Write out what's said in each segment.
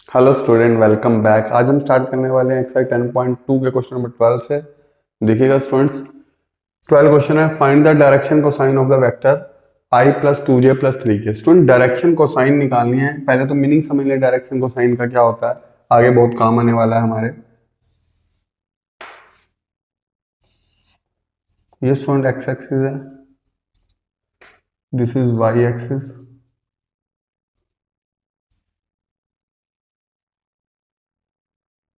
Hello student, welcome back. आज हम start करने वाले हैं एक्सरसाइज 10.2 के क्वेश्चन नंबर 12 से। देखिएगा स्टूडेंट्स, 12 क्वेश्चन है। Find the direction cosine of the vector I plus 2J plus 3K। Student, direction cosine निकालनी है। पहले तो मीनिंग समझ लें डायरेक्शन कोसाइन का क्या होता है, आगे बहुत काम आने वाला है हमारे। ये स्टूडेंट एक्स एक्सिस है, this is Y axis,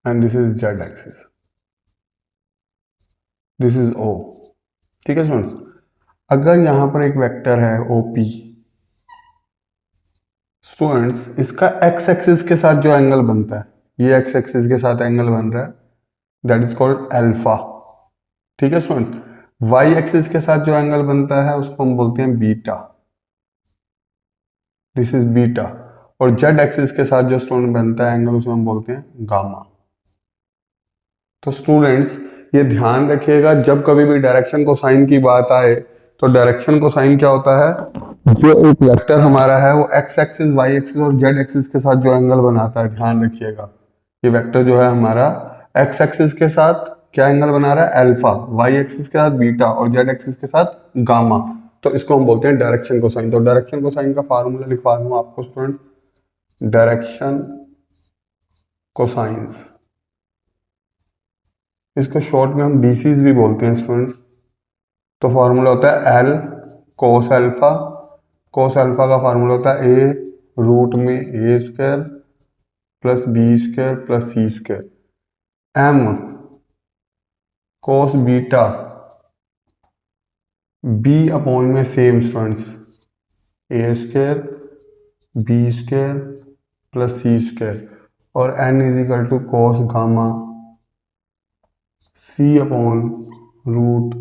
and this is Z axis, this is O। ठीक है स्टूडेंट्स, अगर यहां पर एक वेक्टर है OP, स्टूडेंट्स इसका एक्स एक्सिस के साथ जो एंगल बनता है, ये एक्स एक्सिस के साथ एंगल बन रहा है, दैट इज कॉल्ड अल्फा। ठीक है स्टूडेंट्स, वाई एक्सिस के साथ जो एंगल बनता है उसको हम बोलते हैं बीटा, दिस इज बीटा। और जेड एक्सिस के साथ जो स्टूडेंट बनता है एंगल, उसको हम बोलते हैं गामा। तो स्टूडेंट्स ये ध्यान रखिएगा, जब कभी भी डायरेक्शन कोसाइन की बात आए तो डायरेक्शन कोसाइन क्या होता है, जो एक वेक्टर हमारा है वो एक्स एक्सिस, वाई एक्सिस और जेड एक्सिस के साथ जो एंगल बनाता है, ध्यान रखिएगा। ये वेक्टर जो है हमारा एक्स एक्सिस के साथ क्या एंगल बना रहा है, अल्फा, वाई एक्सिस के साथ बीटा और जेड एक्सिस के साथ गामा। तो इसको हम बोलते हैं डायरेक्शन कोसाइन। तो डायरेक्शन कोसाइन का फार्मूला लिखवा दूं आपको स्टूडेंट्स, डायरेक्शन कोसाइंस, इसको शॉर्ट में हम डीसीज भी बोलते हैं स्टूडेंट्स। तो फार्मूला होता है l cos alpha, cos alpha का फार्मूला होता है ए रूट में ए square plus B square plus सी square, m cos beta b upon में same students, a square B square plus C square, और n is equal to cos gamma C upon root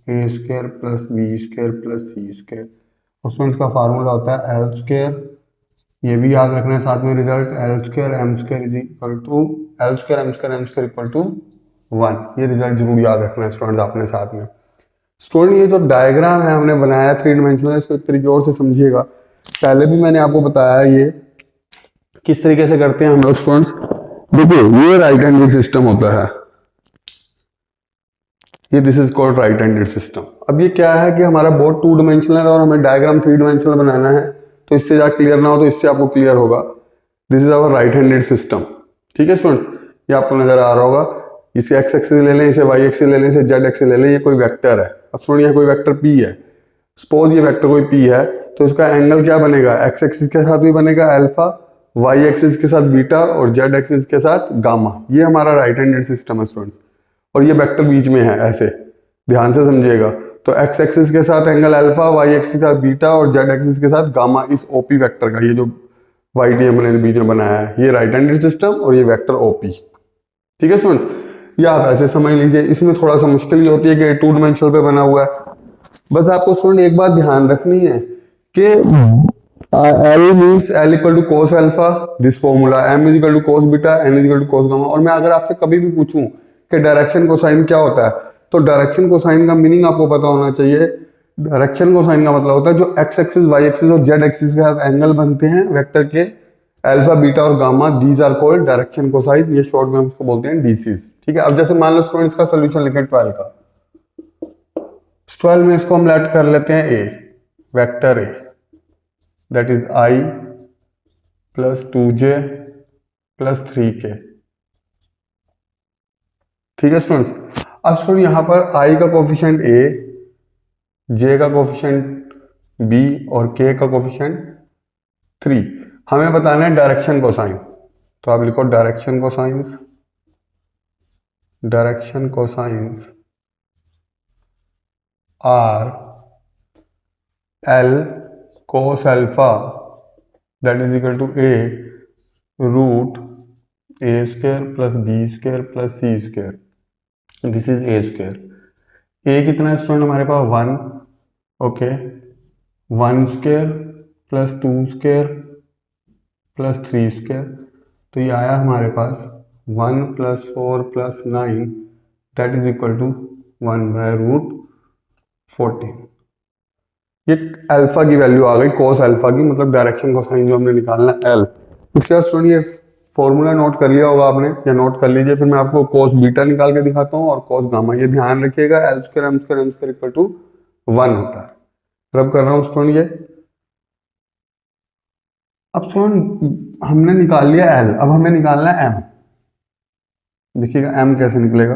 A square plus B square plus C square. और students का formula होता है L square, ये भी याद रखना है साथ में, result L square M square is equal to L square M square equal to 1। ये रिजल्ट जरूर याद रखना है स्टूडेंट आपने साथ में। स्टूडेंट ये जो डायग्राम है हमने बनाया 3 डायमेंशनल, इसको एक तरीके और से समझिएगा। पहले भी मैंने आपको बताया ये किस तरीके से करते हैं हम लोग स्टूडेंट्स। देखिए ये राइट हैंडेड सिस्टम होता है, ये this is called right handed system. अब ये क्या है कि हमारा बोर्ड 2 डायमेंशनल है और हमें डायग्राम 3 डायमेंशनल बनाना है, तो इससे जा क्लियर ना हो तो इससे आपको क्लियर होगा। This is our right handed system. ठीक है स्टूडेंट्स, ये आपको नजर आ रहा होगा। इसे एक्स एक्सिस ले लें, इसे वाई एक्सिस ले लें, इसे जेड एक्सिस ले लें, ये कोई वेक्टर है। अब स्टूडेंट ये कोई वेक्टर पी है, सपोज ये वेक्टर कोई पी है, तो इसका एंगल क्या बनेगा, एक्स एक्सिस के साथ भी बनेगा अल्फा, वाई एक्सिस के साथ बीटा और जेड एक्सिस के साथ गामा। ये हमारा राइट हैंडेड सिस्टम है स्टूडेंट्स, और ये वेक्टर बीच में है ऐसे, ध्यान से समझिएगा। तो एक्स एक्सिस के साथ एंगल अल्फा, वाई एक्सिस का बीटा और जेड एक्सिस के साथ गामा, इस ओपी वेक्टर का, ये जो वाई डी हमने बीच में बनाया है, ये राइट हैंडेड सिस्टम और ये वेक्टर ओपी। ठीक है स्टूडेंट्स, ये आप ऐसे समझ लीजिए। इसमें थोड़ा सा मुश्किल ये होती है कि 2 डायमेंशनल पे बना हुआ है। बस आपको स्टूडेंट एक बात ध्यान रखनी है कि L means L equal to cos alpha, this formula, M is equal to cos beta, N is equal to cos gamma. और मैं अगर आपसे कभी भी पूछूं कि डायरेक्शन कोसाइन क्या होता है, तो डायरेक्शन कोसाइन का मीनिंग आपको पता होना चाहिए। डायरेक्शन कोसाइन का मतलब होता है जो एक्स एक्सिस, वाई एक्सिस और जेड एक्सिस के साथ एंगल बनते हैं वेक्टर के, अल्फा बीटा और gamma, these are called direction cosine. ये शॉर्ट में हम उसको बोलते हैं डीसीज। ठीक है, अब जैसे मान लो स्टूडेंट्स का सोल्यूशन लिखें 12 का, 12 में इसको हम लेट कर लेते हैं a, vector a, that is i plus 2J plus 3K। ठीक है स्टूडेंट्स, अब स्टूडेंट यहां पर आई का कोफिशिएंट ए, जे का कोफिशिएंट बी और के का कोफिशिएंट 3। हमें बताना है डायरेक्शन कोसाइन, तो आप लिखो direction cosines, direction cosines are l cos alpha that is equal to a root A square plus B square plus C square, this is a square. A कितना है स्टूडेंट हमारे पास 1, okay, 1 square plus 2 square plus 3 square, तो ये आया हमारे पास 1 plus 4 plus 9 that is equal to 1 by root 14। ये अल्फा की वैल्यू आ गई, कोस अल्फा की, मतलब डायरेक्शन कोसाइन जो हमने निकालना है एल। उसके बाद स्टूडेंट ये फॉर्मूला नोट कर लिया होगा आपने, या नोट कर लीजिए, फिर मैं आपको cos बीटा निकाल के दिखाता हूँ और cos गामा। ये ध्यान रखिएगा, L square M square M square equal to 1 होता है। रब कर रहा हूँ स्टूडेंट ये। अब स्टूडेंट हमने निकाल लिया एल, अब हमें निकालना है एम। देखिएगा एम कैसे निकलेगा।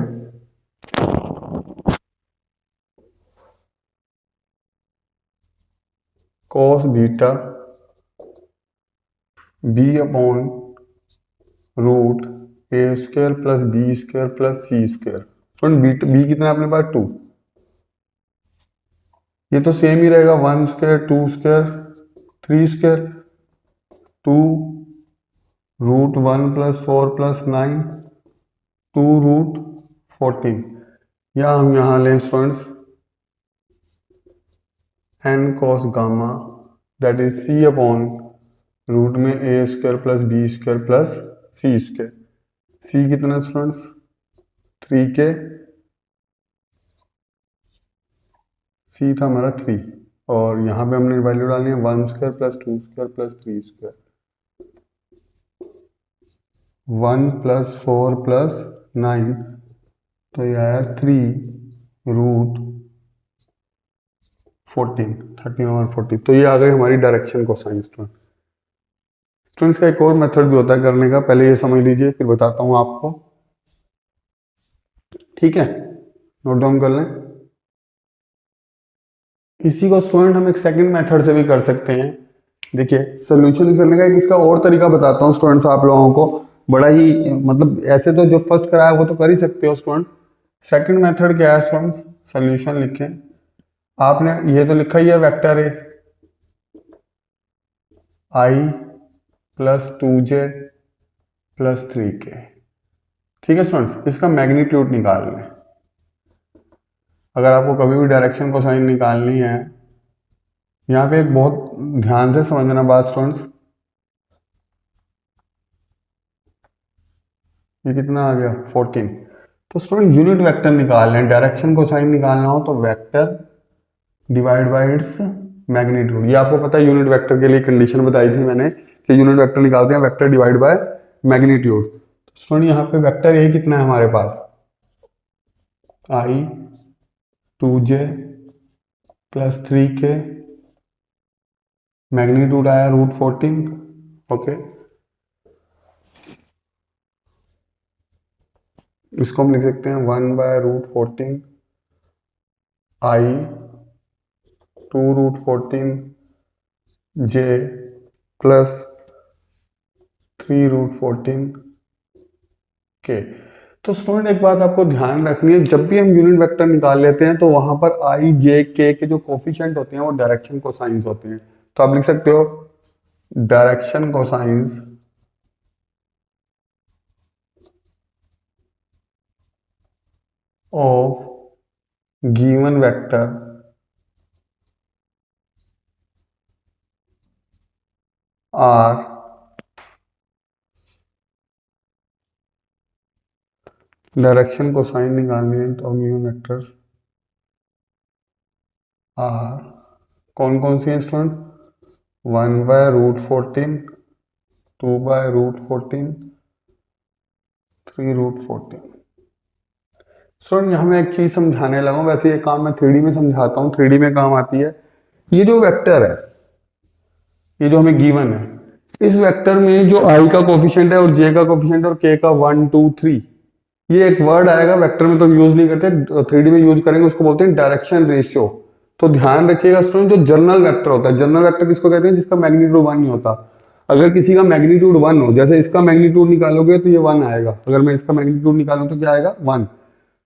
cos beta b upon root ए square plus B square plus सी स्क्वायर। स्टूडेंट बी कितना अपने पास 2, ये तो सेम ही रहेगा, 1 square 2 square 3 square 2 root 1 plus 4 plus 9 2 root 14, या हम यहाँ लें students n cos gamma that is c upon root में ए square plus B square plus सी स्क्वायर। सी कितना स्टूडेंट्स 3k, सी था हमारा 3, और यहाँ पे हमने वैल्यू डालनी है 1 square plus 2 square plus 3 square, 1 plus 4 plus 9, तो ये आया 3 रूट 14 13 और 40। तो ये आ गई हमारी डायरेक्शन कोसाइन। स्टूडेंट्स का एक और मेथड भी होता है करने का, पहले ये समझ लीजिए फिर बताता हूँ आपको, ठीक है, नोट डाउन कर लें। इसी को स्टूडेंट हम एक सेकंड मेथड से भी कर सकते हैं। देखिए सोल्यूशन करने का एक इसका और तरीका बताता हूँ स्टूडेंट्स आप लोगों को, बड़ा ही मतलब ऐसे तो जो फर्स्ट कराया वो तो कर ही सकते हो स्टूडेंट। सेकंड मेथड क्या है स्टूडेंट्स, सोल्यूशन लिखें आपने, ये तो लिखा ही है वेक्टर ए आई प्लस 2j प्लस 3k, ठीक है स्टूडेंट्स। इसका मैग्नीट्यूड निकालना है। अगर आपको कभी भी डायरेक्शन कोसाइन निकालनी है, यहाँ पे एक बहुत ध्यान से समझना बात स्टूडेंट्स, ये कितना आ गया 14। तो स्टूडेंट यूनिट वेक्टर निकालना है, डायरेक्शन कोसाइन निकालना हो तो vector divide bye its magnitude. ये आपको पता है, यूनिट वेक्टर के लिए कंडीशन बताई थी मैंने कि यूनिट वेक्टर निकालते हैं वेक्टर डिवाइड बाय मैग्नीट्यूड। तो स्टूडेंट यहाँ पे वेक्टर यही कितना है हमारे पास, i 2j plus 3k, magnitude आया रूट 14, ओके। इसको हम लिख सकते हैं 1 by root 14 i 2 root 14 j plus 3 root 14 k। तो स्टूडेंट एक बात आपको ध्यान रखनी है, जब भी हम यूनिट वेक्टर निकाल लेते हैं तो वहां पर आई जे के जो कोफिशिएंट होते हैं वो डायरेक्शन कोसाइंस होते हैं। तो आप लिख सकते हो direction cosines of given vector are direction cosine निकालनी है तो गिवन वेक्टर्स आर कौन कौन सी हैं students, 1 by root 14 2 by root 14 3 root 14। Student यहाँ मैं एक चीज समझाने लगा हूँ, वैसे ये काम मैं 3D में समझाता हूँ, 3D में काम आती है। ये जो वेक्टर है, ये जो हमें गिवन है, इस वेक्टर में जो i का कोफिशिएंट है और j का कोफिशिएंट और k का 1 2 3, ये एक वर्ड आएगा वेक्टर में तो यूज नहीं करते, 3D में यूज करेंगे, उसको बोलते हैं डायरेक्शन रेशियो। तो ध्यान रखिएगा स्टूडेंट, जो जनरल वेक्टर होता है, जनरल वेक्टर किसको कहते हैं, जिसका मैग्नीट्यूड 1 नहीं होता। अगर किसी का मैग्नीट्यूड 1 हो, जैसे इसका मैग्नीट्यूड निकालोगे तो ये 1 आएगा, अगर मैं इसका मैग्नीट्यूड निकालूं तो क्या आएगा 1।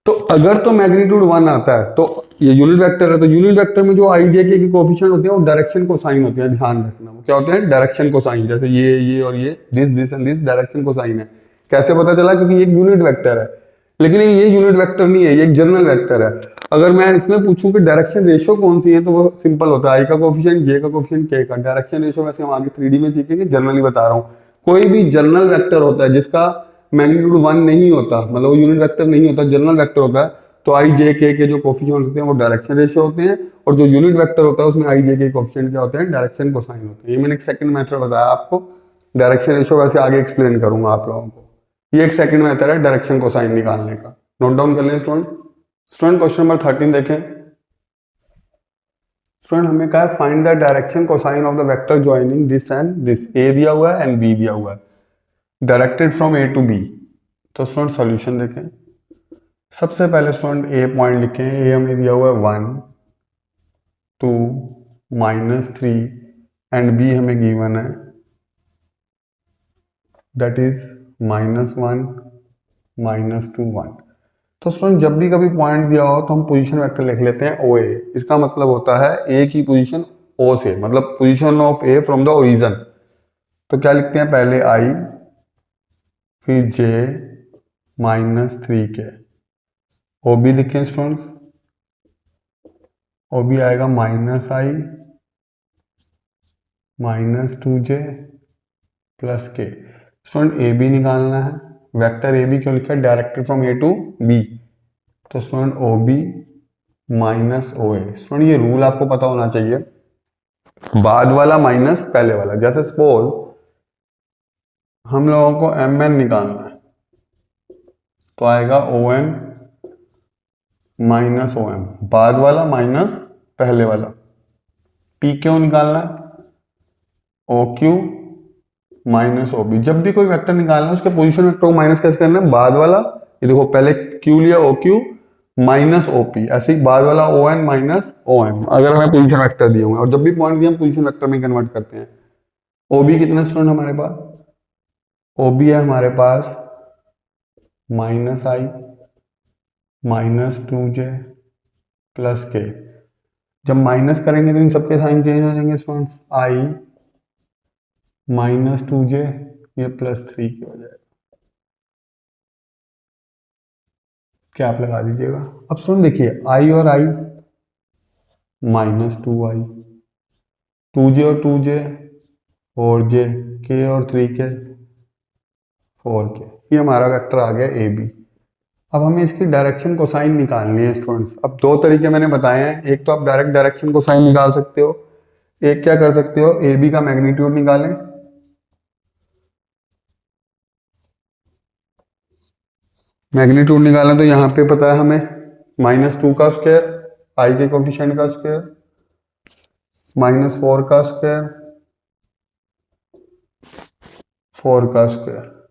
तो अगर तो मैग्नीट्यूड 1 आता है तो ये यूनिट वेक्टर है, तो यूनिट वेक्टर में जो आई जे के कोफिशिएंट होते हैं वो डायरेक्शन कोसाइन होते हैं। ध्यान रखना वो क्या होते हैं, डायरेक्शन कोसाइन। जैसे ये और ये this and this direction cosine है। कैसे पता चला, क्योंकि ये एक यूनिट वेक्टर है, लेकिन ये यूनिट वेक्टर नहीं है, ये एक जनरल वेक्टर है। अगर मैं इसमें पूछूं कि डायरेक्शन रेशियो कौन सी है तो वो सिंपल होता है, आई का कोफिशिएंट जे का कोफिशिएंट के का। डायरेक्शन रेशियो वैसे हम आगे 3D में सीखेंगे, जनरली बता रहा हूँ। कोई भी जनरल वेक्टर होता है जिसका मैग्नीट्यूड 1 नहीं होता, मतलब वो यूनिट वेक्टर नहीं होता, जनरल वेक्टर होता है, तो आई जे के जो कोफिशिएंट होते हैं वो डायरेक्शन रेशियो होते हैं, और जो यूनिट वेक्टर होता है उसमें आई जे के कोफिशिएंट क्या होते हैं, डायरेक्शन कोसाइन होते हैं। ये मैंने एक सेकंड मेथड बताया आपको, डायरेक्शन रेशियो वैसे आगे एक्सप्लेन करूंगा आप लोगों को। ये एक सेकंड मेथड है डायरेक्शन कोसाइन निकालने का, नोट डाउन कर लें स्टूडेंट्स। स्टूडेंट क्वेश्चन नंबर 13 देखें। स्टूडेंट हमें कहा है find the direction cosine of the vector joining this and this, A दिया हुआ है एंड बी दिया हुआ है, directed from A to B. तो स्टूडेंट सॉल्यूशन देखें। सबसे पहले स्टूडेंट ए पॉइंट लिखें, ए हमें दिया हुआ है 1 2 -3 एंड बी हमें गिवन है दैट इज -1 -2 1। तो स्टूडेंट जब भी कभी पॉइंट दिया हो तो हम पोजीशन वेक्टर लिख लेते हैं ओ ए। इसका मतलब होता है ए की पोजीशन ओ से, मतलब position of A from the origin. तो क्या लिखते हैं, पहले आई फिर जे -3 के। ओ बी लिखें स्टूडेंट्स, ओ बी आएगा -i -2j plus k. Student A B निकालना है, वेक्टर ए बी क्यों लिखा है, directed from A to B. तो student O B minus O A. Student ये रूल आपको पता होना चाहिए, बाद वाला माइनस पहले वाला। जैसे सपोज हम लोगों को एम एन निकालना है तो आएगा O N minus O M, बाद वाला माइनस पहले वाला। पी क्यू निकालना है, O Q minus O B. जब भी कोई वेक्टर निकालना है उसके पोजीशन वेक्टर को माइनस कैसे करना है, बाद वाला, ये देखो पहले क्यू लिया O Q minus O P, ऐसे ही बाद वाला O N minus O M, अगर हमें पोजीशन वेक्टर दिए हुए हैं। और जब भी पॉइंट दिए हम पोजीशन वेक्टर में कन्वर्ट करते हैं। ओ बी कितने स्टूडेंट हमारे पास, ओ बी है हमारे पास -i -2j प्लस के। जब माइनस करेंगे तो इन सबके साइन चेंज हो जाएंगे स्टूडेंट्स, i -2j ये +3 की हो जाएगा। क्या आप लगा दीजिएगा। अब स्टूडेंट देखिए i और i -2i, 2j और 2j 4j, k और 3k 4k। ये हमारा वेक्टर आ गया ए बी। अब हमें इसकी डायरेक्शन कोसाइन निकालनी है स्टूडेंट्स। अब दो तरीके मैंने बताए हैं, एक तो आप डायरेक्ट डायरेक्शन कोसाइन निकाल सकते हो, एक क्या कर सकते हो, ए बी का मैग्नीट्यूड निकालें। मैग्नीट्यूड निकालें तो यहाँ पे पता है हमें -2 का स्क्वायर, आई के कोफिशिएंट का स्क्वायर, -4 का स्क्वायर, 4 का स्क्वायर,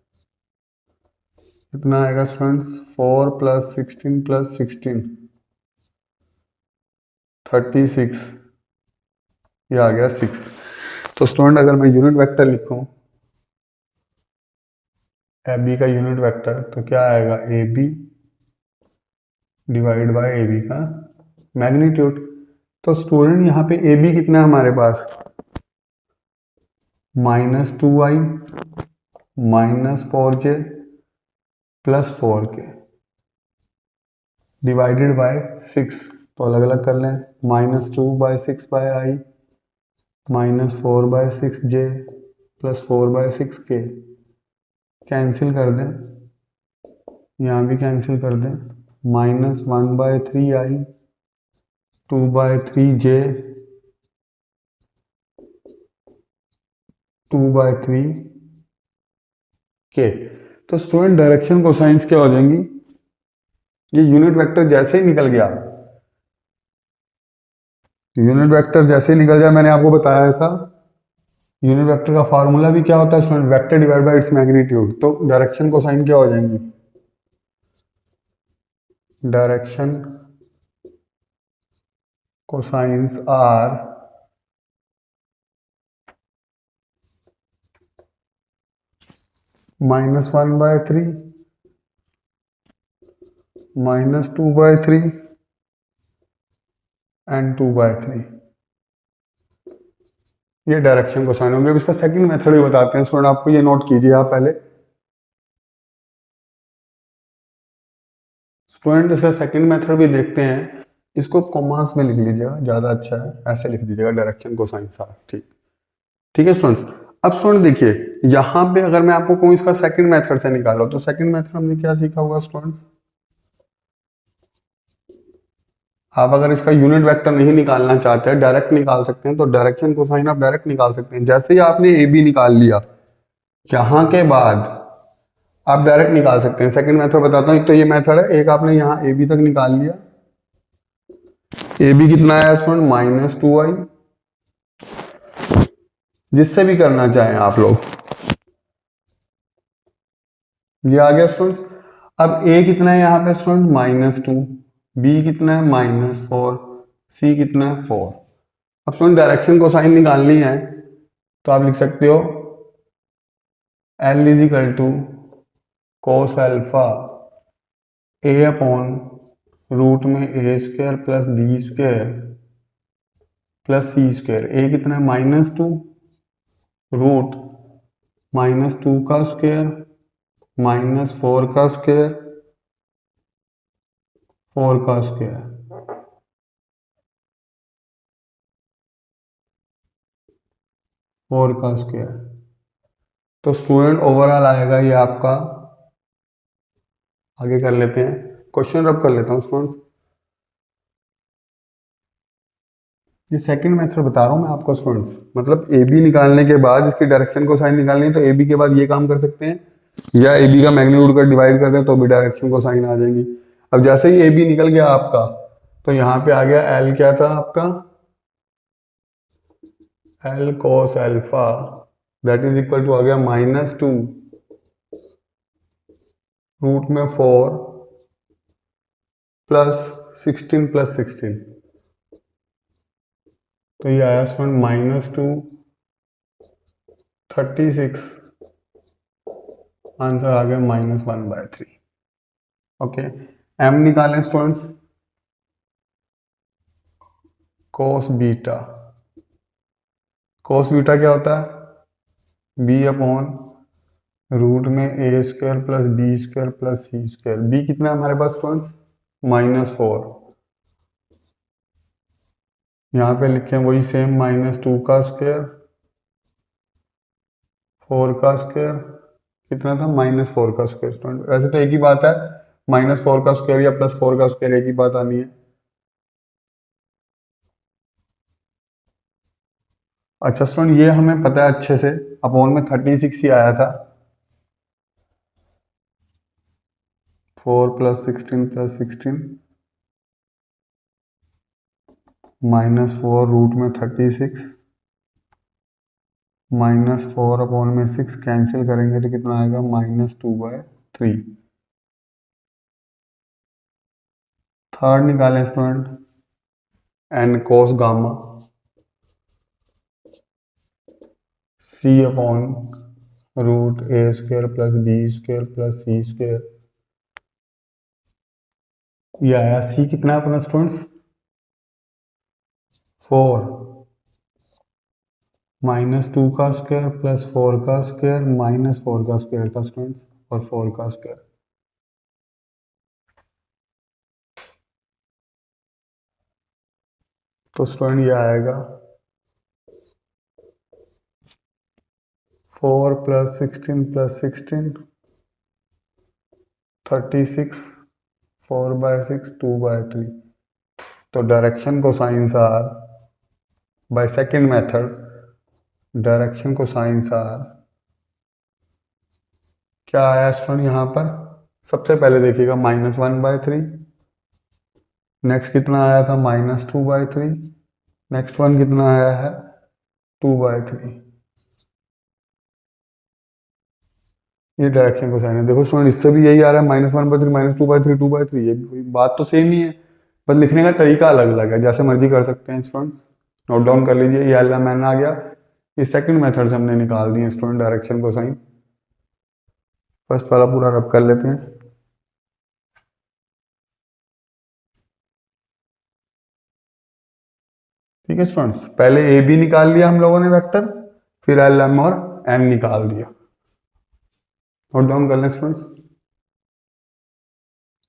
कितना आएगा स्टूडेंट्स, 4 + 16 + 16 36, ये आ गया 6। तो स्टूडेंट अगर मैं यूनिट वेक्टर लिखूं ए बी का यूनिट वेक्टर तो क्या आएगा, A B divide by A B का मैग्नीट्यूड। तो स्टूडेंट यहाँ पे ए बी कितना है हमारे पास, -2i -4j plus 4k divided by 6। तो अलग अलग कर लें, -2/6/i -4/6j plus 4/6k cancel कर दें, यहाँ भी कैंसिल कर दें, -1/3i 2/3j 2/3k। तो स्टूडेंट डायरेक्शन कोसाइंस क्या हो जाएंगी, ये यूनिट वेक्टर जैसे ही निकल गया, यूनिट वेक्टर जैसे ही निकल जाए, मैंने आपको बताया था यूनिट वेक्टर का फार्मूला भी क्या होता है student, vector divide bye its magnitude. तो डायरेक्शन कोसाइन क्या हो जाएंगी, डायरेक्शन कोसाइंस आर -1/3 -2/3 एंड 2/3। ये डायरेक्शन कोसाइन होंगे। अब इसका सेकंड मेथड भी बताते हैं स्टूडेंट, आपको ये नोट कीजिए आप पहले। स्टूडेंट इसका सेकंड मेथड भी देखते हैं, इसको कॉमास में लिख लीजिएगा, ज्यादा अच्छा है, ऐसे लिख दीजिएगा डायरेक्शन कोसाइन आर। ठीक ठीक है स्टूडेंट्स। अब स्टूडेंट देखिए यहाँ पे अगर मैं आपको कहूँ इसका सेकंड मेथड से निकालो, तो सेकंड मेथड हमने क्या सीखा होगा स्टूडेंट्स, आप अगर इसका यूनिट वेक्टर नहीं निकालना चाहते हैं, डायरेक्ट निकाल सकते हैं। तो डायरेक्शन कोसाइन आप डायरेक्ट निकाल सकते हैं। जैसे ही आपने ए बी निकाल लिया, यहाँ के बाद आप डायरेक्ट निकाल सकते हैं। सेकंड मेथड बताता हूँ। एक तो ये मेथड है, एक आपने यहाँ ए बी तक निकाल लिया। ए बी कितना आया स्टूडेंट, -2i, जिससे भी करना चाहें आप लोग। ये आ गया स्टूडेंट्स। अब ए कितना है यहाँ पे स्टूडेंट, -2, बी कितना है -4, सी कितना है 4। अब स्टूडेंट डायरेक्शन को साइन निकालनी है तो आप लिख सकते हो L = cos alpha a upon root में a² plus b² plus c²। a कितना है -2, रूट -2 का स्क्वायर -4 का स्क्वायर 4 का स्क्वायर, 4 का स्क्वायर। तो स्टूडेंट ओवरऑल आएगा ये आपका, आगे कर लेते हैं क्वेश्चन रब कर लेता हूँ स्टूडेंट्स। ये सेकंड मेथड बता रहा हूँ मैं आपको स्टूडेंट्स, मतलब ए बी निकालने के बाद इसकी डायरेक्शन को साइन निकालनी है तो ए बी के बाद ये काम कर सकते हैं, या ए बी का मैग्नीट्यूड का डिवाइड कर दें तो भी डायरेक्शन को साइन आ जाएगी। अब जैसे ही ए बी निकल गया आपका तो यहाँ पे आ गया एल, क्या था आपका, L cos alpha that is equal to आ गया -2 रूट में 4 प्लस 16 प्लस 16। तो ये आया स्टूडेंट -2 36, आंसर आ गया -1/3। ओके, एम निकालें students, cos beta. cos beta क्या होता है, b अपॉन रूट में a² plus b² plus c²। b कितना है हमारे पास स्टूडेंट्स, -4। यहाँ पे लिखे वही सेम -2 का स्क्वायर 4 का स्क्वायर, कितना था -4 का स्क्वायर। स्टूडेंट वैसे तो एक ही बात है, -4 का स्क्वायर या +4 का स्क्वायर एक ही बात आनी है। अच्छा स्टूडेंट ये हमें पता है अच्छे से, अपॉन में 36 ही आया था, 4 + 16 + 16 -4 रूट में 36 -4 अपॉन में 6 कैंसिल करेंगे तो कितना आएगा -2/3। थर्ड निकालें student, n cos gamma c upon root a² plus b² plus c²। ये आया c कितना है अपना स्टूडेंट्स, 4 -2 का स्क्वायर प्लस 4 का स्क्वायर -4 का स्क्वायर था स्टूडेंट्स, और 4 का स्क्वायर। तो स्टूडेंट ये आएगा 4 + 16 + 16 36 4/6 2/3। तो direction cosines are by second method, direction cosines are क्या आया स्टूडेंट यहाँ पर, सबसे पहले देखिएगा -1/3, नेक्स्ट कितना आया था -2/3, नेक्स्ट वन कितना आया है 2/3। ये डायरेक्शन को साइन है। देखो स्टूडेंट इससे भी यही आ रहा है -1/3 -2/3 2/3, ये भी बात तो सेम ही है, बस लिखने का तरीका अलग अलग है, जैसे मर्जी कर सकते हैं स्टूडेंट्स। नोट डाउन कर लीजिए, ये एल एम एन आ गया। इस सेकंड मेथड से हमने निकाल दिए स्टूडेंट डायरेक्शन को साइन। फर्स्ट वाला पूरा रब कर लेते हैं। ठीक है स्टूडेंट्स, पहले ए बी निकाल लिया हम लोगों ने वेक्टर, फिर एल एम और एन निकाल दिया। नोट डाउन कर लें स्टूडेंट्स।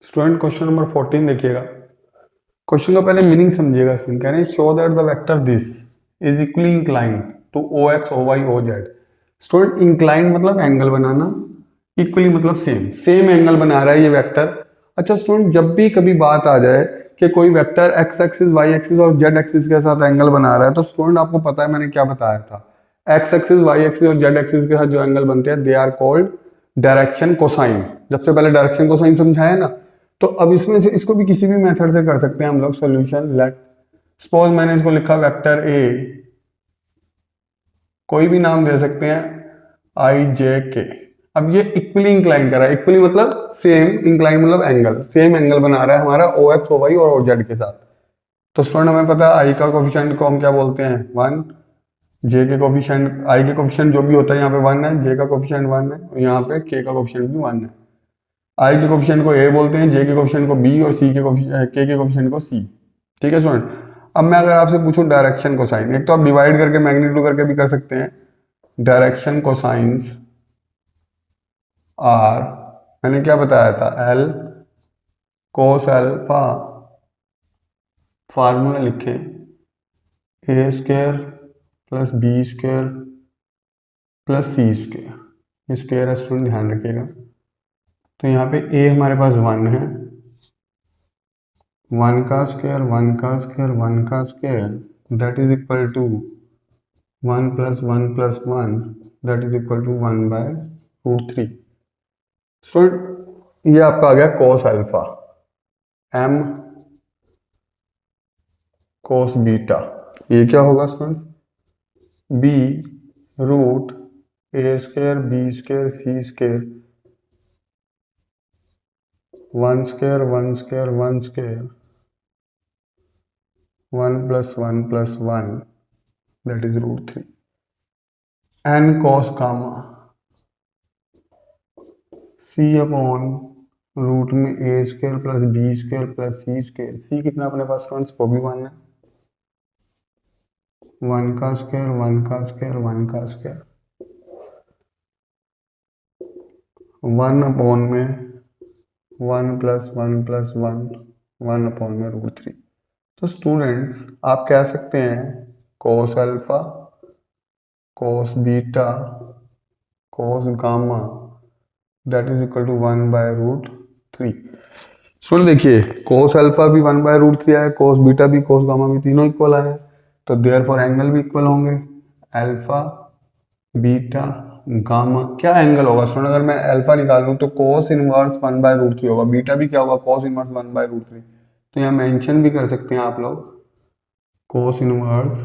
स्टूडेंट क्वेश्चन नंबर 14 देखिएगा। क्वेश्चन का पहले मीनिंग समझिएगा। कह रहे हैं show that the vector this is equally inclined to O X O Y O Z. Student inclined मतलब एंगल बनाना, इक्वली मतलब सेम, सेम एंगल बना रहा है ये वेक्टर। अच्छा स्टूडेंट जब भी कभी बात आ जाए कि कोई vector X axis Y axis और जेड एक्सिस के साथ एंगल बना रहा है, तो स्टूडेंट आपको पता है मैंने क्या बताया था, एक्स एक्सिस, वाई एक्सिस और जेड एक्सिस के साथ जो एंगल बनते हैं they are called direction cosine. जब से पहले डायरेक्शन कोसाइन समझाया ना, तो अब इसमें से इसको भी किसी भी मेथड से कर सकते हैं हम लोग सॉल्यूशन। लेट सपोज मैंने इसको लिखा वेक्टर ए, कोई भी नाम दे सकते हैं आई जे के। अब ये इक्वली इंक्लाइन कर रहा है, इक्वली मतलब सेम, इंक्लाइन मतलब एंगल, सेम एंगल बना रहा है हमारा ओ एक्स ओ वाई और ओ जेड के साथ। तो स्टूडेंट हमें पता है आई का कोफिशिएंट को हम क्या बोलते हैं 1, जे के कोफिशिएंट, आई के कोफिशिएंट जो भी होता है यहाँ पे 1 है, जे का कोफिशिएंट 1 है और यहाँ पे के का कोफिशिएंट भी 1 है। आई के कोफिशिएंट को ए बोलते हैं, जे के कोफिशिएंट को बी और सी के कोफिशिएंट को सी। ठीक है स्टूडेंट। अब मैं अगर आपसे पूछूं डायरेक्शन कोसाइन, एक तो आप डिवाइड करके मैग्नीट्यूड करके भी कर सकते हैं। डायरेक्शन कोसाइंस आर, मैंने क्या बताया था, एल कोस अल्फा, फार्मूला लिखे A square plus B square plus C square, ये स्क्वायर है स्टूडेंट ध्यान रखिएगा। तो यहाँ पे ए हमारे पास 1 है, 1 का स्क्वायर 1 का स्क्वायर 1 का square that is equal to 1 plus 1 plus 1 that is equal to 1/√3। Student ये आपका आ गया cos alpha, M cos beta, ये क्या होगा students, B root A square B square C square 1 square 1 square 1 square 1 plus 1 plus 1 that is √3, N cos gamma C upon root में ए square plus B square plus सी square, c कितना अपने पास students, वो भी 1 है, 1 का स्क्वायर 1 का square 1 का square 1 upon में 1 प्लस 1 प्लस 1 1 अपॉन में √3। तो स्टूडेंट्स आप कह सकते हैं cos alpha cos beta cos gamma that is equal to 1/√3। Student देखिए कोस अल्फा भी 1/√3 आया, कोस बीटा भी कोस गामा भी, तीनों इक्वल आए, तो देयरफॉर एंगल भी इक्वल होंगे। अल्फा बीटा गामा क्या एंगल होगा स्टूडेंट, अगर मैं अल्फा निकाल लूँ तो कोस इनवर्स 1/√3 होगा, बीटा भी क्या होगा कोस इनवर्स 1/√3। तो यहाँ मेंशन भी कर सकते हैं आप लोग कोस इनवर्स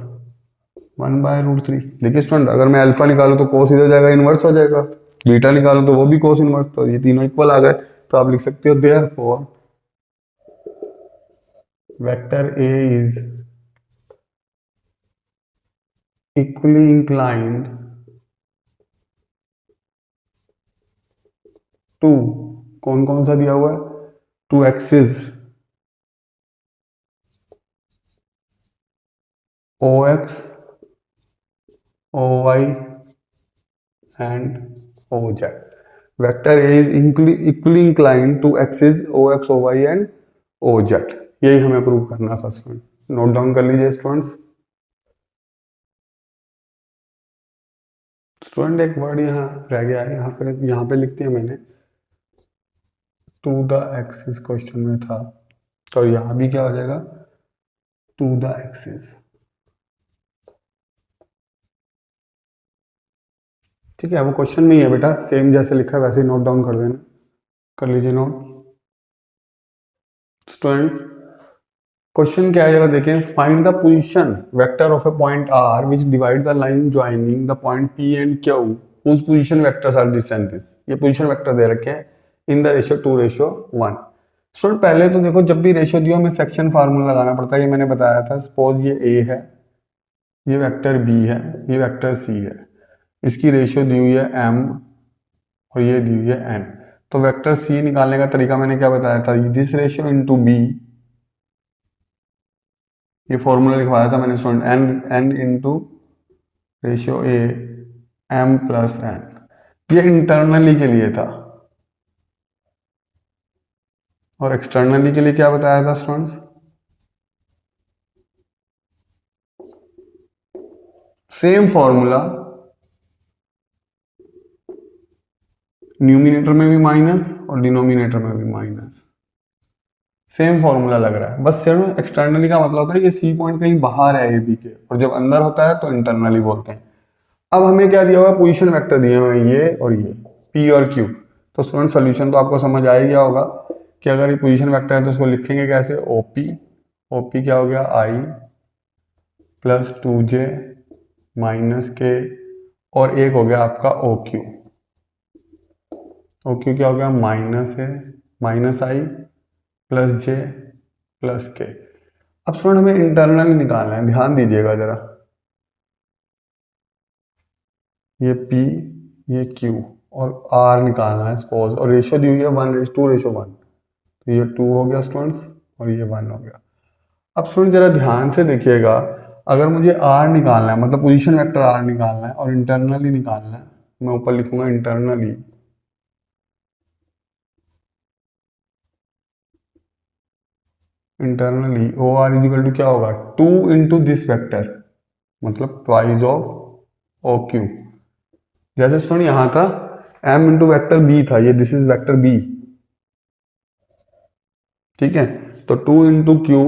1/√3। देखिए स्टूडेंट अगर मैं अल्फा निकालूँ तो कोस इधर जाएगा इनवर्स हो जाएगा, बीटा निकालूँ तो वो भी कोस इनवर्स, तो ये तीनों इक्वल आ गए। तो आप लिख सकते हो therefore vector A is equally inclined to, कौन कौन सा दिया हुआ है, to axis O X O Y and O Z. Vector A is equally inclined to axis O X O Y and O Z, यही हमें प्रूव करना था स्टूडेंट, नोट डाउन कर लीजिए स्टूडेंट्स। स्टूडेंट एक वर्ड यहाँ रह गया है, यहाँ पे लिख दिया मैंने, टू द एक्सिस क्वेश्चन में था, तो यहाँ भी क्या हो जाएगा टू द एक्सिस। ठीक है वो क्वेश्चन नहीं है बेटा, सेम जैसे लिखा है वैसे ही नोट डाउन कर देना, कर लीजिए नोट। स्टूडेंट्स क्वेश्चन क्या है जरा देखें, find the position vector of a point R which divide the line joining the point P and Q whose position vectors are this and this. ये पोजीशन वेक्टर दे रखे हैं इन द रेशियो 2:1। स्टूडेंट पहले तो देखो जब भी ratio दियो हमें सेक्शन फार्मूला लगाना पड़ता है, ये मैंने बताया था। सपोज ये ए है, ये वेक्टर बी है, ये वेक्टर सी है, इसकी रेशियो दी हुई है m और ये दी हुई है n। तो वेक्टर सी निकालने का तरीका मैंने क्या बताया था, दिस रेशियो इनटू बी, ये फॉर्मूला लिखवाया था मैंने student, n into ratio A m plus n। ये इंटरनली के लिए था और एक्सटर्नली के लिए क्या बताया था स्टूडेंट्स, सेम फॉर्मूला, न्यूमिनेटर में भी माइनस और डिनोमिनेटर में भी माइनस, सेम फॉर्मूला लग रहा है। बस सिर्फ एक्सटर्नली का मतलब होता है कि सी पॉइंट कहीं बाहर है ए बी के, और जब अंदर होता है तो इंटरनली बोलते हैं। अब हमें क्या दिया हुआ है, पोजीशन वेक्टर दिए हुए हैं ये और ये P और Q। तो स्टूडेंट सोल्यूशन तो आपको समझ आ ही गया होगा कि अगर ये पोजीशन वेक्टर है तो उसको लिखेंगे कैसे, OP क्या हो गया, I plus 2J minus K, और एक हो गया आपका OQ क्या हो गया, minus I plus J plus K। अब स्टूडेंट हमें इंटरनली निकालना है, ध्यान दीजिएगा जरा, ये P ये Q और R निकालना है सपोज, और रेशियो दी हुई है 1:2:1, तो ये 2 हो गया स्टूडेंट्स और ये 1 हो गया। अब स्टूडेंट जरा ध्यान से देखिएगा, अगर मुझे R निकालना है, मतलब पोजीशन वेक्टर R निकालना है और इंटरनली निकालना है, मैं ऊपर लिखूंगा internally, O R equal to क्या होगा, 2 इंटू दिस वेक्टर, मतलब ट्वाइस ऑफ ओ क्यू। जैसे स्टूडेंट यहां था m इंटू वैक्टर बी था, ये दिस इज वेक्टर बी, ठीक है, तो 2 into Q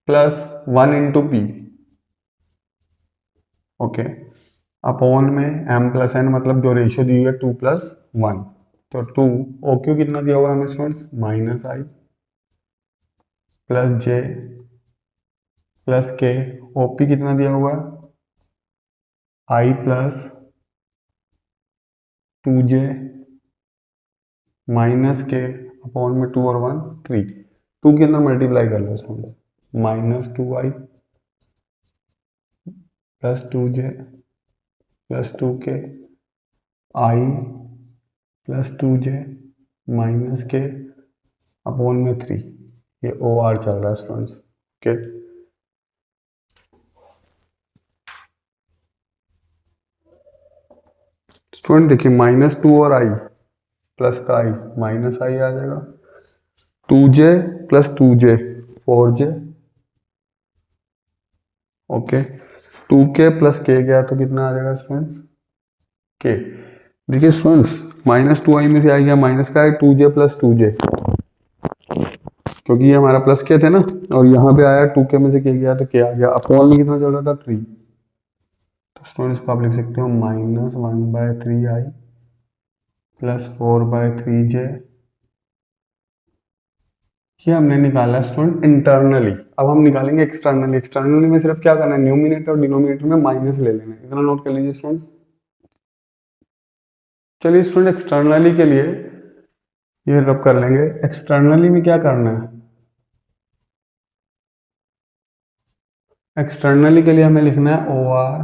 plus 1 into P, okay, upon में m प्लस n, मतलब जो रेशियो दी हुई है 2 प्लस 1, तो 2 ओ क्यू कितना दिया हुआ है हमें students, minus i plus j plus के, ओपी कितना दिया हुआ है, आई प्लस 2J माइनस के, अपॉन में 2 और 1 3, 2 के अंदर मल्टीप्लाई कर लो students, minus 2I plus 2J plus 2K, I plus 2J minus के, अपॉन में 3, ये ओ आर चल रहा है स्टूडेंट्स, ओके। स्टूडेंट देखिए -2 और आई प्लस का आई, माइनस आई आ जाएगा, 2J plus 2J 4J, okay, 2K plus K गया तो कितना आ जाएगा स्टूडेंट्स, K। देखिए स्टूडेंट्स -2I में से आ गया माइनस का है 2J प्लस 2J, क्योंकि ये हमारा प्लस K थे ना, और यहाँ पे आया 2K में से K गया तो K आ गया, अपॉन में कितना चल रहा था 3, तो स्टूडेंट्स को आप लिख सकते हो -1/3I प्लस 4/3J, ये हमने निकाला स्टूडेंट इंटरनली। अब हम निकालेंगे एक्सटर्नली। एक्सटर्नली में सिर्फ क्या करना है, न्यूमिनेटर और डिनोमिनेटर में माइनस ले लेना है, इतना नोट कर लीजिए स्टूडेंट्स। चलिए स्टूडेंट एक्सटर्नली के लिए ये रब कर लेंगे। एक्सटर्नली में क्या करना है, एक्सटर्नली के लिए हमें लिखना है O R,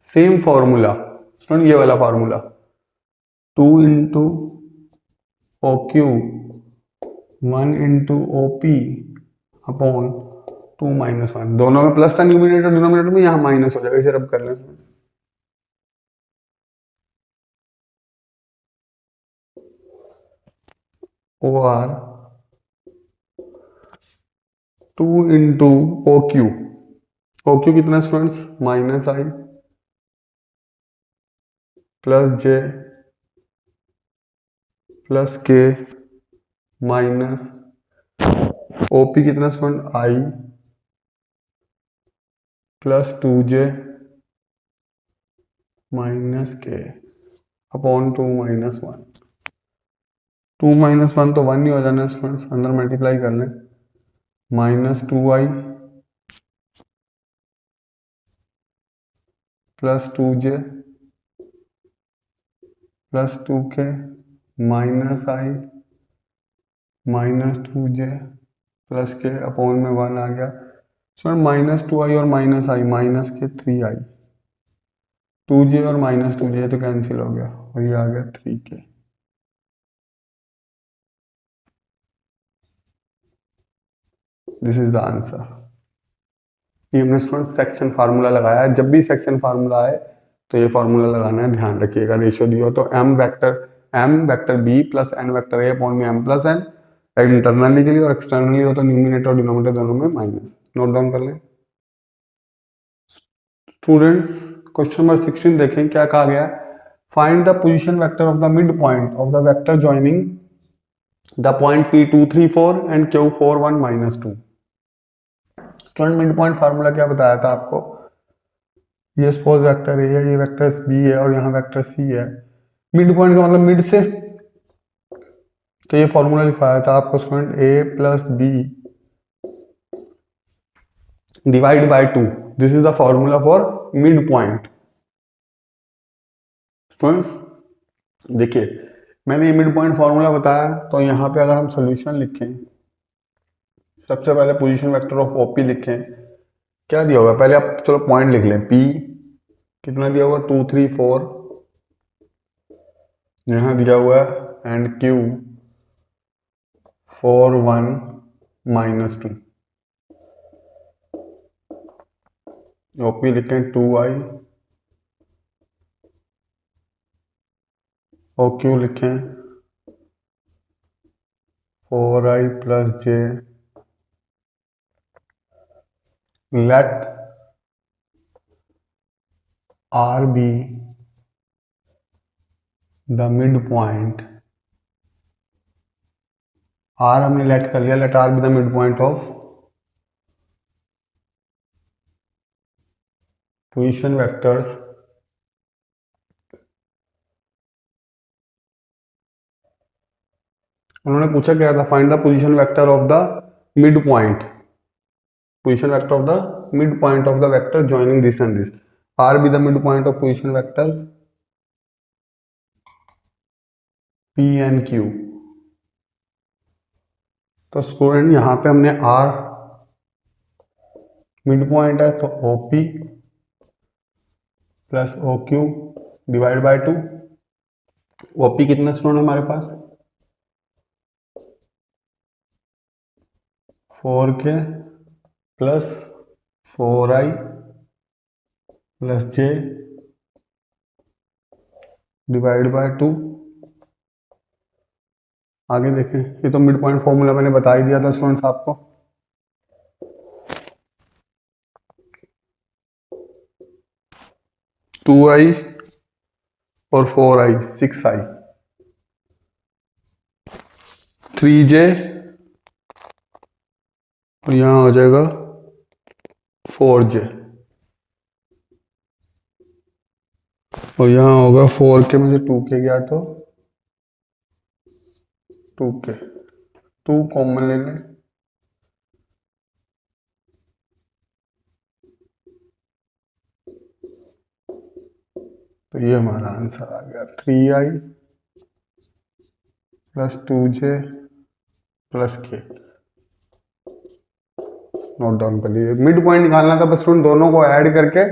same formula student, ये वाला formula 2 into O Q 1 into O P upon 2 minus 1, दोनों में प्लस था न्यूमिनेटर डिनोमिनेटर में, यहाँ माइनस हो जाएगा, इसे रब कर लें। O R 2 into O Q कितना students, minus i plus j plus k minus OP कितना student, i plus 2J minus के अपॉन 2 माइनस 1, 2 माइनस 1 तो 1 ही हो जाना स्टूडेंट्स, अंदर मल्टीप्लाई कर लें, -2I plus 2J plus 2K minus I minus 2J plus K, upon में 1 आ गया स्टूडेंट, -2I और माइनस आई, माइनस के 3I, 2J और माइनस 2J तो कैंसिल हो गया और ये आ गया 3K। This is the answer. ये हमने स्टूडेंट सेक्शन फार्मूला लगाया है। जब भी सेक्शन फार्मूला आए तो ये फार्मूला लगाना है, ध्यान रखिएगा। रेशियो दिया हो तो m vector b plus n vector a upon में m प्लस n, इंटरनली के लिए, और एक्सटर्नली हो तो न्यूमिनेटर और डिनोमिनेटर दोनों में माइनस। नोट डाउन कर लें स्टूडेंट्स। क्वेश्चन नंबर 16 देखें क्या कहा गया, find the position vector of the mid point of the vector joining the point P234 and Q41 -2। Student mid point formula क्या बताया था आपको, ये सपोज वेक्टर ए है, ये वेक्टर बी है और यहाँ वेक्टर सी है। मिड पॉइंट का मतलब मिड से, तो ये फॉर्मूला लिखवाया था आपको student, A plus B divide by 2, this is the formula for mid point. Students देखिए, मैंने ये मिड पॉइंट फॉर्मूला बताया, तो यहाँ पे अगर हम सोल्यूशन लिखें, सबसे पहले पोजीशन वेक्टर ऑफ ओपी लिखें, क्या दिया होगा, पहले आप चलो पॉइंट लिख लें, पी कितना दिया होगा 2 3 4, यहाँ दिया हुआ है एंड क्यू 4 1 -2, ओपी लिखें 2i और क्यू लिखें 4i plus j, let R be the midpoint, R हमने लेट कर लिया, let R be the midpoint of position vectors उन्होंने पूछा क्या था, find the position vector of the mid point, position vector of the midpoint of the vector joining this and this, R be the midpoint of position vectors P and Q। तो student यहाँ पे हमने R mid point है, तो OP plus OQ divide by 2, OP कितना student हमारे पास 4k plus 4i plus j divide by 2। आगे देखें, ये तो मिड पॉइंट फॉर्मूला मैंने बता ही दिया था स्टूडेंट्स आपको। टू आई और 4i 6i, 3j और यहाँ हो जाएगा 4j और यहाँ होगा 4k में से 2k गया तो 2k, 2 कॉमन ले लें, तो ये हमारा आंसर आ गया 3i plus 2j plus k। Note down कर लीजिए, मिड पॉइंट निकालना था बस स्टूडेंट, दोनों को ऐड करके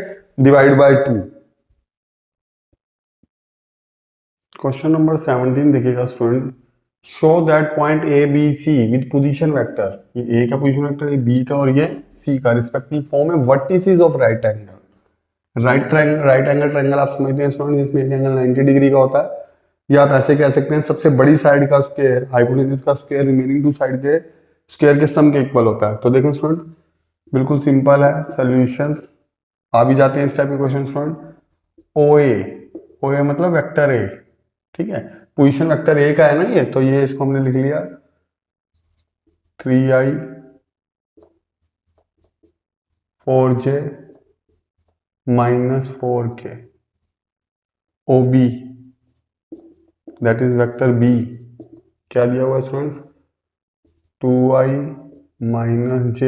डिवाइड बाय 2। क्वेश्चन नंबर 17 देखिएगा student, show that point A B C with position vector, ये ए का पोजीशन वेक्टर, ये बी का और ये सी का रिस्पेक्टिव फॉर्म है vertices of right angle. Right angle triangle आप समझते हैं स्टूडेंट, जिसमें एक एंगल 90 डिग्री का होता है, या आप ऐसे कह सकते हैं सबसे बड़ी साइड का स्क्वायर, हाइपोटेन्यूज का स्क्वायर रिमेनिंग 2 साइड के स्क्वायर के सम के इक्वल होता है। तो देखो स्टूडेंट बिल्कुल सिंपल है, सॉल्यूशंस आ भी जाते हैं इस टाइप के क्वेश्चन स्टूडेंट। ओ ए मतलब वेक्टर ए, ठीक है, पोजीशन वेक्टर ए का है ना ये, तो ये इसको हमने लिख लिया 3i 4j minus 4k। OB that is vector B, क्या दिया हुआ students 2i minus j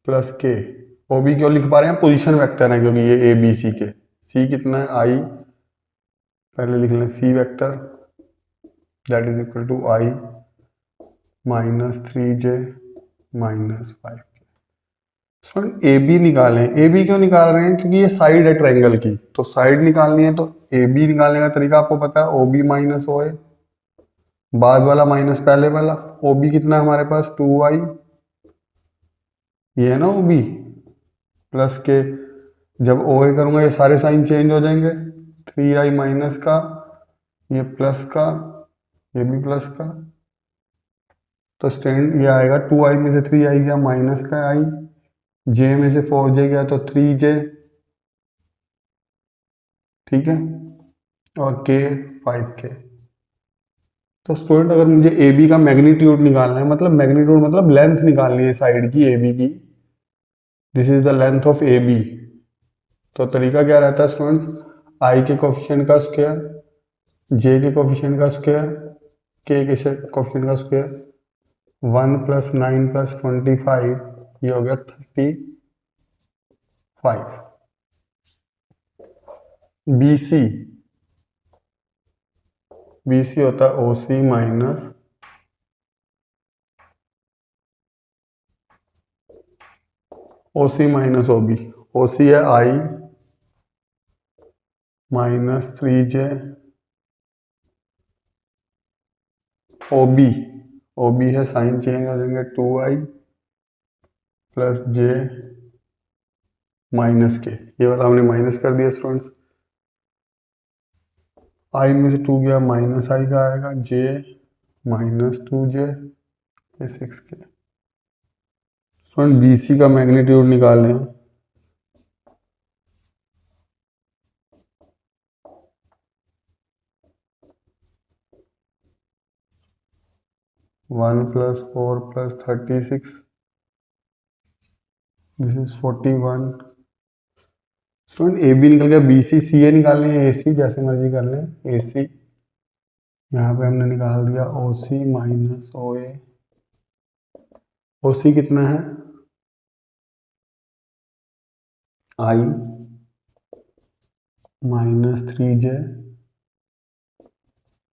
plus k। OB क्यों लिख पा रहे हैं, पोजीशन वेक्टर है क्योंकि ये ए बी सी के, सी कितना है i, पहले लिख लें C vector that is equal to i minus 3j minus 5k। A B निकालें, ए बी क्यों निकाल रहे हैं, क्योंकि ये साइड है ट्रायंगल की, तो साइड निकालनी है, तो ए बी निकालने का तरीका आपको पता है, ओ बी माइनस ओ ए, बाद वाला माइनस पहले वाला। ओ बी कितना है हमारे पास 2i, ये है ना ओ बी, प्लस के, जब ओ ए करूंगा ये सारे साइन चेंज हो जाएंगे, 3i माइनस का, ये प्लस का, ये भी प्लस का, तो स्टैंड ये आएगा 2i में से 3i गया माइनस का i, j में से 4j गया तो 3j, ठीक है, और k 5k। तो स्टूडेंट अगर मुझे ए बी का मैग्नीट्यूड निकालना है, मतलब मैग्नीट्यूड मतलब लेंथ निकालनी है साइड की ए बी की, this is the length of A B, तो तरीका क्या रहता है स्टूडेंट्स, आई के कोफिशिएंट का स्क्वायर, जे के कोफिशिएंट का स्क्वायर, के कोफिशिएंट का स्क्वायर, 1 + 9 + 25 ये हो गया 35। बीसी, बीसी होता है ओसी माइनस ओबी। ओसी है आई -3j, ओबी, ओबी है साइन चेंज हो जाएंगे 2i + j -k, ये वाला हमने माइनस कर दिया स्टूडेंट्स। आई में से 2 गया माइनस आई का आएगा, j -2j, ये 6k। स्टूडेंट बीसी का मैग्नीट्यूड निकालें, 1 + 4 + 36, this is 41। Student A B निकल गया, बी सी, सी ए निकालने हैं, ए सी जैसे मर्जी कर लें, ए सी यहाँ पे हमने निकाल दिया ओ सी माइनस ओ ए। ओ सी कितना है, आई -3j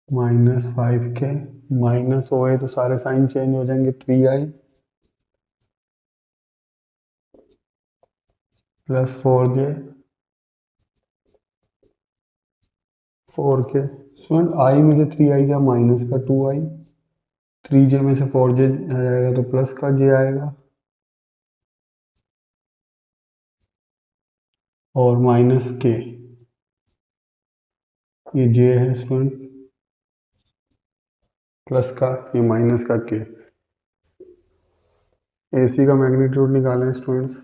-5k माइनस ओ ए, तो सारे साइन चेंज हो जाएंगे, 3i + 4j 4k। Student I में से 3i का माइनस का 2i, 3j में से 4j आ जाएगा तो प्लस का j आएगा, और माइनस k, ये j है स्टूडेंट, प्लस का ये माइनस का k। AC का मैग्नीट्यूड निकालें स्टूडेंट्स,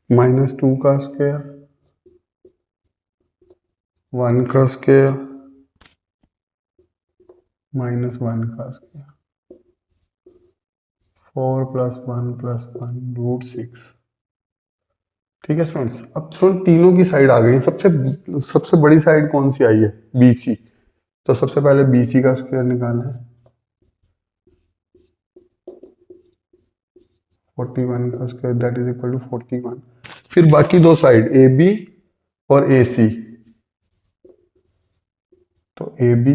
-2 का स्क्वायर, 1 का स्क्वायर, -1 का स्क्वायर, 4 + 1 + 1 √6। ठीक है स्टूडेंट्स, अब स्टूडेंट तीनों की साइड आ गई, सबसे बड़ी साइड कौन सी आई है, BC। तो सबसे पहले BC का स्क्वायर निकालें, 41 का square that is equal to 41। फिर बाकी दो साइड AB और AC, तो AB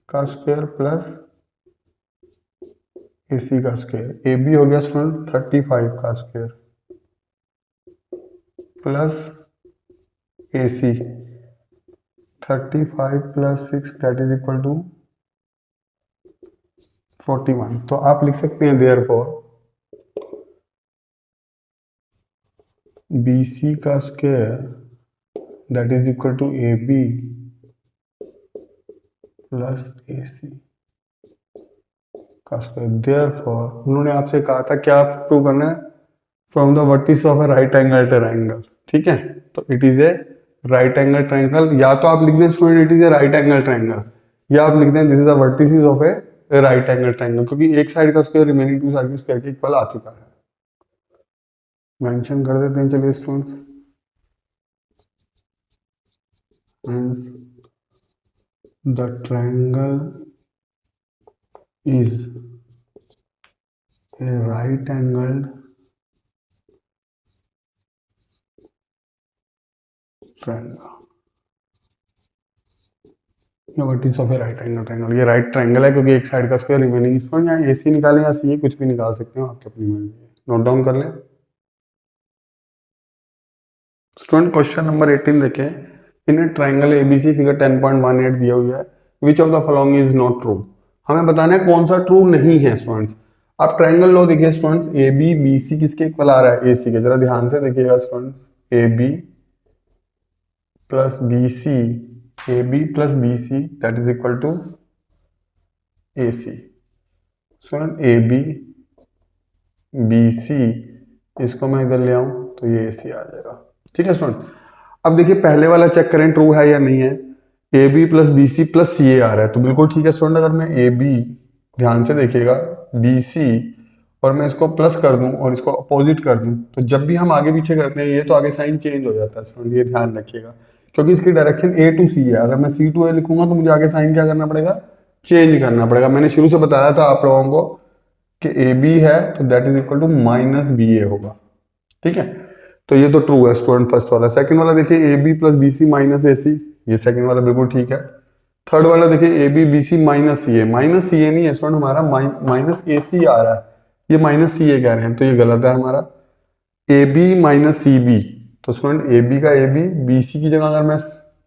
का स्क्वायर प्लस AC का स्क्वायर, AB हो गया स्टूडेंट 35 का square plus AC 35 + 6 that is equal to 41। तो आप लिख सकते हैं देयरफॉर BC का square that is equal to AB + AC का स्क्वायर। देयरफॉर उन्होंने आपसे कहा था क्या प्रूव करना है, from the vertices of a right angle triangle. ठीक है, तो it is a right angle triangle, या तो आप लिख दें student it is a right angle triangle, या आप लिख दें this is the vertices of a right angle triangle, क्योंकि एक साइड का स्क्वायर रिमेनिंग टू साइड के स्क्वायर के इक्वल आ चुका है। मेंशन कर देते हैं चलिए students, hence the triangle is a right angled triangle। Vertices of a right angle triangle, ये राइट ट्रायंगल है क्योंकि एक साइड का स्क्वायर रिमेनिंग स्टूडेंट, यहाँ AC निकालें या CA कुछ भी निकाल सकते हो, आपकी अपनी मर्जी है। नोट डाउन कर लें स्टूडेंट। क्वेश्चन नंबर 18 देखें, इन ए ट्रायंगल ABC फिगर 10.18 दिया हुआ है, विच of the following is not true. हमें बताना है कौन सा ट्रू नहीं है स्टूडेंट्स। आप ट्रायंगल लो देखिए स्टूडेंट्स, AB BC किसके इक्वल आ रहा है, AC के, जरा ध्यान से देखिएगा students, AB + BC, AB + BC that is equal to AC। Student AB BC इसको मैं इधर ले आऊं तो ये AC आ जाएगा। ठीक है स्टूडेंट, अब देखिए पहले वाला चेक करें ट्रू है या नहीं है, AB + BC + CA आ रहा है, तो बिल्कुल ठीक है स्टूडेंट। अगर मैं AB ध्यान से देखिएगा BC और मैं इसको प्लस कर दूं और इसको अपोजिट कर दूं, तो जब भी हम आगे पीछे करते हैं ये तो आगे साइन चेंज हो जाता है स्टूडेंट, ये ध्यान रखिएगा, क्योंकि इसकी डायरेक्शन ए टू सी है। अगर मैं सी टू ए लिखूंगा तो मुझे आगे साइन क्या करना पड़ेगा, चेंज करना पड़ेगा। मैंने शुरू से बताया था आप लोगों को कि ए बी है तो that is equal to minus B A होगा, ठीक है। तो ये तो ट्रू है स्टूडेंट फर्स्ट वाला। सेकंड वाला देखिए A B plus B C minus A C, ये सेकंड वाला बिल्कुल ठीक है। थर्ड वाला देखिए A B B C minus C A, minus C A नहीं है स्टूडेंट, हमारा माइनस ए सी आ रहा है, ये माइनस सी ए कह रहे हैं, तो ये गलत है हमारा। A B minus C B, तो स्टूडेंट ए बी का ए बी, बी सी की जगह अगर मैं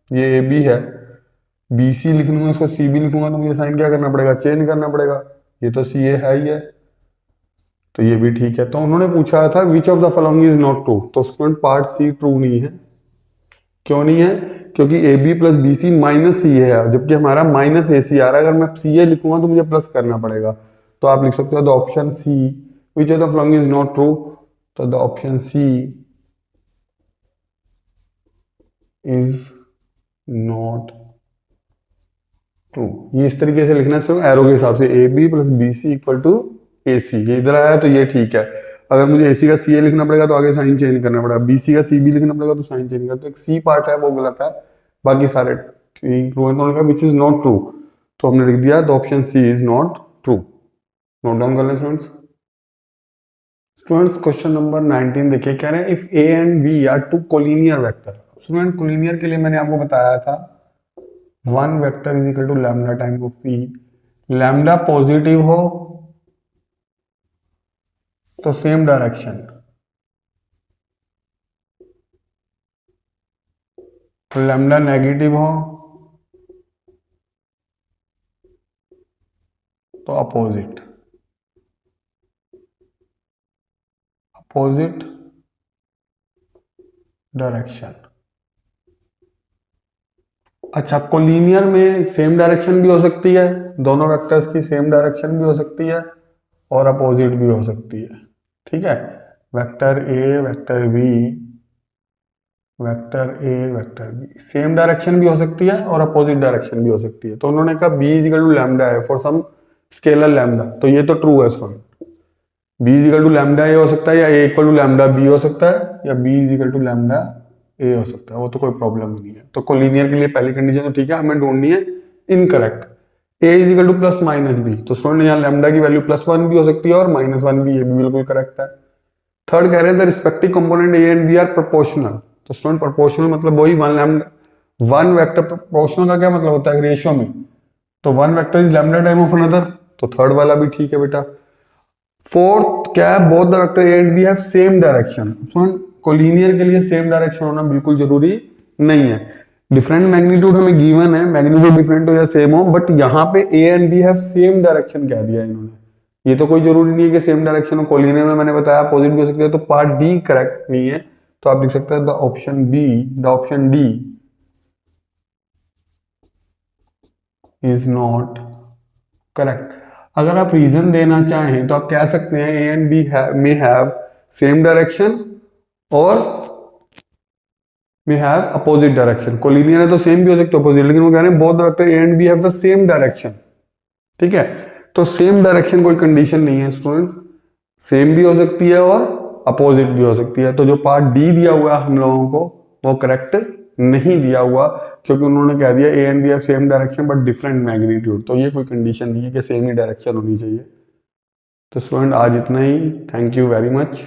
ये ए बी है बी सी लिख लूंगा, इसको सी बी लिखूंगा तो मुझे साइन क्या करना पड़ेगा, चेंज करना पड़ेगा। ये तो सी ए है ही है, तो ये भी ठीक है। तो उन्होंने पूछा था which of the following is not true, तो स्टूडेंट पार्ट सी ट्रू नहीं है। क्यों नहीं है, क्योंकि A B plus B C minus C है, जबकि हमारा माइनस ए सी आ रहा है। अगर मैं सी ए लिखूंगा तो मुझे प्लस करना पड़ेगा, तो आप लिख सकते हो the option C which of the following is not true, तो the option C is not true. ये इस तरीके से लिखना है एरो के हिसाब से, A B plus B C equal to A C, ये इधर आया तो ये ठीक है। अगर मुझे ए सी का सी ए लिखना पड़ेगा तो आगे साइन चेंज करना पड़ेगा, बी सी का सी बी लिखना पड़ेगा तो साइन चेंज करना, तो एक सी पार्ट है वो गलत है, बाकी सारे ठीक ट्रू है। तो उन्होंने कहा विच इज नॉट ट्रू, तो हमने लिख दिया the option C is not true. Note down कर लें स्टूडेंट्स। स्टूडेंट्स क्वेश्चन नंबर 19 देखिए, कह रहे हैं if A and B are two collinear vector. Student collinear के लिए मैंने आपको बताया था one vector is equal to lambda time of P, lambda positive हो तो सेम डायरेक्शन, लैम्डा नेगेटिव हो तो अपोजिट डायरेक्शन। अच्छा, कोलिनियर में सेम डायरेक्शन भी हो सकती है, दोनों वेक्टर्स की सेम डायरेक्शन भी हो सकती है और अपोजिट भी हो सकती है, ठीक है। Vector A vector B, vector A vector B same direction भी हो सकती है और अपोजिट डायरेक्शन भी हो सकती है। तो उन्होंने कहा B is equal to lambda है फॉर सम स्केलर लैम्डा, तो ये तो ट्रू है student. B is equal to lambda A हो सकता है, या A equal to lambda B हो सकता है, या B is equal to lambda A हो सकता है, वो तो कोई प्रॉब्लम नहीं है। तो कोलिनियर के लिए पहली कंडीशन तो ठीक है, हमें ढूंढनी है incorrect. A is equal to plus minus B, तो स्टूडेंट यहाँ लैम्डा की वैल्यू +1 भी हो सकती है और -1 भी, ये भी बिल्कुल करेक्ट है। थर्ड कह रहे हैं the respective component A and B are proportional, तो स्टूडेंट प्रोपोर्शनल मतलब वही वन वेक्टर। प्रोपोर्शनल का क्या मतलब होता है, रेशियो में, तो one vector is lambda time of another, तो थर्ड वाला भी ठीक है बेटा। फोर्थ क्या है, both the vector A and B have same direction. Collinear के लिए सेम डायरेक्शन होना बिल्कुल जरूरी नहीं है, डिफरेंट मैग्नीट्यूड हमें गिवन है, मैग्नीट्यूड डिफरेंट हो या सेम हो, बट यहाँ पे A and B have same direction कह दिया इन्होंने, ये तो कोई जरूरी नहीं है कि सेम डायरेक्शन हो। कोलिनियर में मैंने बताया अपोजिट भी हो सकती है, तो पार्ट डी करेक्ट नहीं है, तो आप लिख सकते हैं the option B, the option D is not correct. अगर आप रीजन देना चाहें तो आप कह सकते हैं A and B may have same direction और may have opposite direction. Collinear है तो सेम भी हो सकता है अपोजिट, लेकिन वो कह रहे हैं both the vector A and B have the same direction, ठीक है। तो सेम डायरेक्शन कोई कंडीशन नहीं है स्टूडेंट्स, सेम भी हो सकती है और अपोजिट भी हो सकती है। तो जो पार्ट डी दिया हुआ है हम लोगों को वो करेक्ट नहीं दिया हुआ, क्योंकि उन्होंने कह दिया A and B have same direction but different magnitude, तो ये कोई कंडीशन नहीं है कि सेम ही डायरेक्शन होनी चाहिए। तो स्टूडेंट आज इतना ही, थैंक यू वेरी मच।